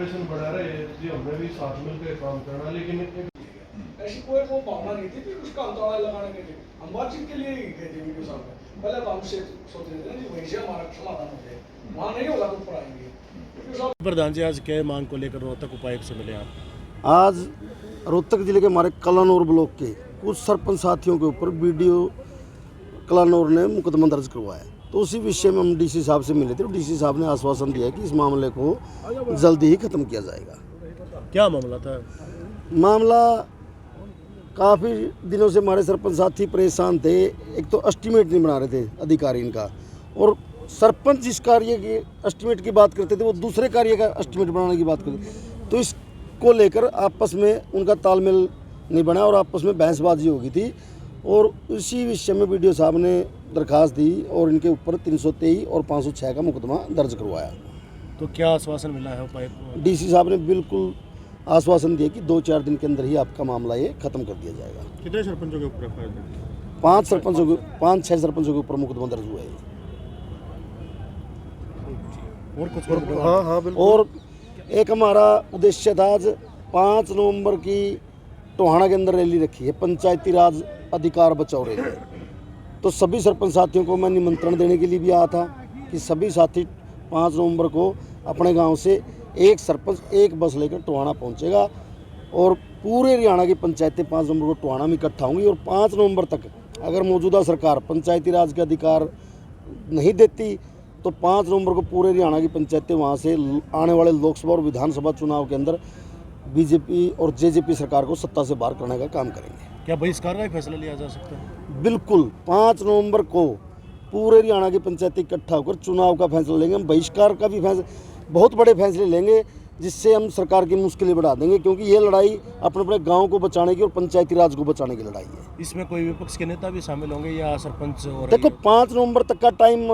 Coordination बना रहे जी, हमने भी साथ मिलकर काम करना, लेकिन ऐसी कोई वो भावना नहीं थी कि उसका अंतराला लगाने के लिए हम बातचीत के लिए ही गए थे वीडियो साहब में। पहले तो हमसे सोच रहे थे वहीं से हमारा समाधान हो जाए, वहाँ नहीं होगा तो ऊपर आएंगे। प्रधान जी, आज क्या मांग को लेकर रोहतक उपायुक्त से मिले आप? आज रोहतक जिले के हमारे कलानौर ब्लॉक के कुछ सरपंच साथियों के ऊपर बीडीओ कलानौर ने मुकदमा दर्ज करवाया, तो उसी विषय में हम डीसी साहब से मिले थे। डीसी साहब ने आश्वासन दिया कि इस मामले को जल्दी ही खत्म किया जाएगा। क्या मामला था? मामला काफ़ी दिनों से हमारे सरपंच साथी परेशान थे। एक तो एस्टीमेट नहीं बना रहे थे अधिकारी इनका, और सरपंच जिस कार्य के एस्टीमेट की बात करते थे वो दूसरे कार्य का एस्टीमेट बनाने की बात करते, तो इसको लेकर आपस में उनका तालमेल नहीं बना और आपस में बहसबाजी हो गई थी। और उसी विषय में वीडियो साहब ने दरखास्त दी और इनके ऊपर 323 और 506 का मुकदमा दर्ज करवाया। तो क्या आश्वासन मिला है उपायुक्त को? डीसी साहब ने बिल्कुल आश्वासन दिया कि 2-4 दिन के अंदर ही आपका मामला ये खत्म कर दिया जाएगा। कितने सरपंचों के ऊपर एफआईआर दर्ज? 5-6 सरपंचों के ऊपर मुकदमा दर्ज हुआ है। और कुछ? हाँ बिल्कुल। और एक हमारा उद्देश्य था, आज 5 नवंबर की टोहाना के अंदर रैली रखी है, पंचायती राज अधिकार बचाओ रैली। तो सभी सरपंच साथियों को मैं निमंत्रण देने के लिए भी आया था कि सभी साथी 5 नवंबर को अपने गांव से एक सरपंच एक बस लेकर टोहाना पहुंचेगा और पूरे हरियाणा की पंचायतें 5 नवंबर को टोहाना में इकट्ठा होंगी। और 5 नवंबर तक अगर मौजूदा सरकार पंचायती राज के अधिकार नहीं देती तो 5 नवंबर को पूरे हरियाणा की पंचायतें वहाँ से आने वाले लोकसभा और विधानसभा चुनाव के अंदर बीजेपी और जेजेपी सरकार को सत्ता से बाहर करने का काम करेंगे। क्या बहिष्कार का फैसला लिया जा सकता है? बिल्कुल, 5 नवंबर को पूरे हरियाणा की पंचायतें इकट्ठा होकर चुनाव का फैसला लेंगे। हम बहिष्कार का भी फैसला, बहुत बड़े फैसले लेंगे जिससे हम सरकार की मुश्किलें बढ़ा देंगे, क्योंकि ये लड़ाई अपने अपने गांव को बचाने की और पंचायती राज को बचाने की लड़ाई है। इसमें कोई विपक्ष के नेता भी शामिल होंगे या सरपंच? और देखो, 5 नवंबर तक का टाइम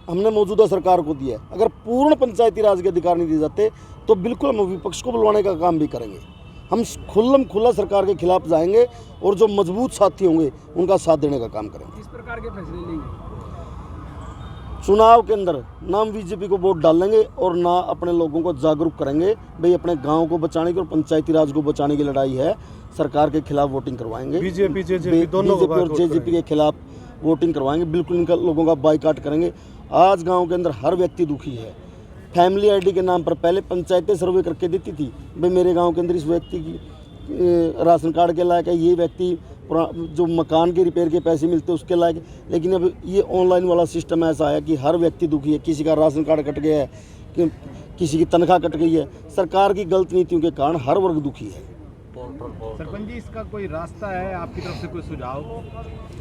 हमने मौजूदा सरकार को दिया है। अगर पूर्ण पंचायती राज के अधिकार नहीं दिए जाते तो बिल्कुल हम विपक्ष को बुलवाने का काम भी करेंगे। हम खुला सरकार के खिलाफ जाएंगे और जो मजबूत साथी होंगे उनका साथ देने का काम करेंगे। किस प्रकार के फैसले लेंगे? चुनाव के अंदर ना हम बीजेपी को वोट डालेंगे और ना अपने लोगों को जागरूक करेंगे। भाई अपने गांव को बचाने की और पंचायती राज को बचाने की लड़ाई है। सरकार के खिलाफ वोटिंग करवाएंगे, बीजेपी और जेजेपी के खिलाफ वोटिंग करवाएंगे। बिल्कुल इनका लोगों का बाइकाट करेंगे। आज गांव के अंदर हर व्यक्ति दुखी है। फैमिली आईडी के नाम पर पहले पंचायतें सर्वे करके देती थी, भाई मेरे गांव के अंदर इस व्यक्ति की राशन कार्ड के लायक है, ये व्यक्ति जो मकान के रिपेयर के पैसे मिलते हैं उसके लायक। लेकिन अब ये ऑनलाइन वाला सिस्टम ऐसा है कि हर व्यक्ति दुखी है। किसी का राशन कार्ड कट गया है, किसी की तनख्वाह कट गई है। सरकार की गलत नीतियों के कारण हर वर्ग दुखी है। सरपंच जी, इसका कोई रास्ता है आपकी तरफ से, कोई सुझाव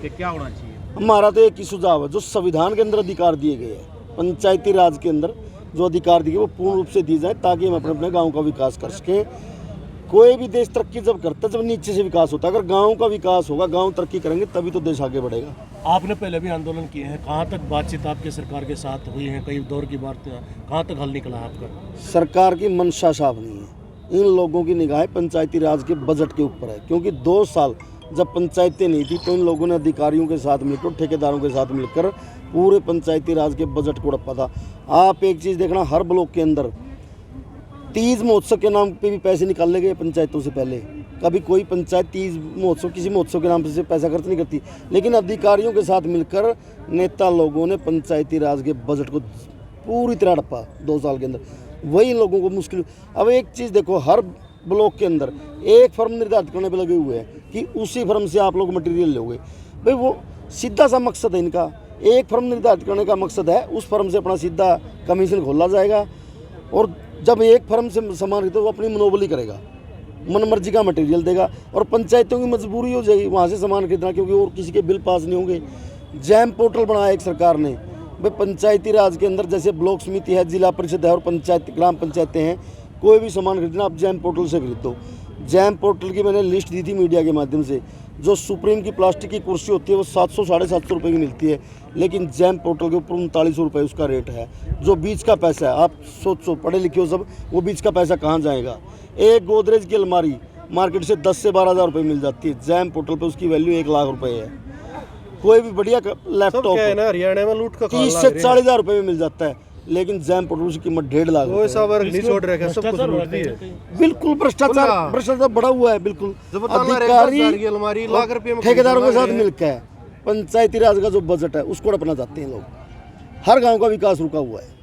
कि क्या होना चाहिए? हमारा तो एक ही सुझाव है, जो संविधान के अंदर अधिकार दिए गए हैं, पंचायती राज के अंदर जो अधिकार दिए वो पूर्ण रूप से दिए जाए, ताकि हम अपने अपने गाँव का विकास कर सकें। कोई भी देश तरक्की जब करता है जब नीचे से विकास होता है। अगर गांव का विकास होगा, गांव तरक्की करेंगे तभी तो देश आगे बढ़ेगा। आपने पहले भी आंदोलन किए हैं, कहाँ तक बातचीत आपके सरकार के साथ हुई है? कई दौर की बात, कहाँ तक हल निकला आपका? सरकार की मंशा साफ नहीं है। इन लोगों की निगाहें पंचायती राज के बजट के ऊपर है, क्योंकि 2 साल जब पंचायतें नहीं थी तो इन लोगों ने अधिकारियों के साथ मिलकर, ठेकेदारों के साथ मिलकर पूरे पंचायती राज के बजट को उड़पा था। आप एक चीज़ देखना, हर ब्लॉक के अंदर तीज महोत्सव के नाम पे भी पैसे निकाले गए पंचायतों से पहले। कभी कोई पंचायत तीज महोत्सव, किसी महोत्सव के नाम से पैसा खर्च नहीं करती, लेकिन अधिकारियों के साथ मिलकर नेता लोगों ने पंचायती राज के बजट को पूरी तरह हड़पा 2 साल के अंदर। वही लोगों को मुश्किल। अब एक चीज़ देखो, हर ब्लॉक के अंदर एक फर्म निर्धारित करने पर लगे हुए हैं कि उसी फर्म से आप लोग मटेरियल लोगे। भाई वो सीधा सा मकसद है इनका। एक फर्म निर्धारित करने का मकसद है, उस फर्म से अपना सीधा कमीशन खोला जाएगा और जब एक फर्म से सामान खरीदो वो अपनी मनोबली करेगा, मनमर्जी का मटेरियल देगा और पंचायतों की मजबूरी हो जाएगी वहाँ से सामान खरीदना, क्योंकि और किसी के बिल पास नहीं होंगे। जैम पोर्टल बनाया एक सरकार ने, भाई पंचायती राज के अंदर जैसे ब्लॉक समिति है, जिला परिषद है और पंचायत ग्राम पंचायतें हैं, कोई भी सामान खरीदना आप जैम पोर्टल से खरीदो। जैम पोर्टल की मैंने लिस्ट दी थी मीडिया के माध्यम से। जो सुप्रीम की प्लास्टिक की कुर्सी होती है वो 700-750 रुपये की मिलती है, लेकिन जैम पोर्टल के ऊपर 39 रुपये उसका रेट है। जो बीच का पैसा है, आप सोचो, पढ़े लिखे हो सब, वो बीच का पैसा कहाँ जाएगा? एक गोदरेज की अलमारी मार्केट से 10 से 12 हज़ार रुपये मिल जाती है, जैम पोर्टल पर उसकी वैल्यू 1 लाख रुपये है। कोई भी बढ़िया लैपटॉप हरियाणा में लूट का 30 से 40 हज़ार रुपये में मिल जाता है। लेकिन जैम पेट्रोल की कीमत 1.5 लाख कोई सा रुपए है। वर्ग नहीं छोड़ रखा, सब कुछ भ्रष्टाचार लूट बढ़ गया दिए। कहीं। बिल्कुल भ्रष्टाचार बढ़ा हुआ है। बिल्कुल जब ताला रेखा जारी अलमारी लाख रुपए में ठेकेदारों के साथ खरीदना है। मिलकर पंचायती राज का जो बजट है उसको अपना चाहते हैं लोग। हर गांव का विकास रुका हुआ है।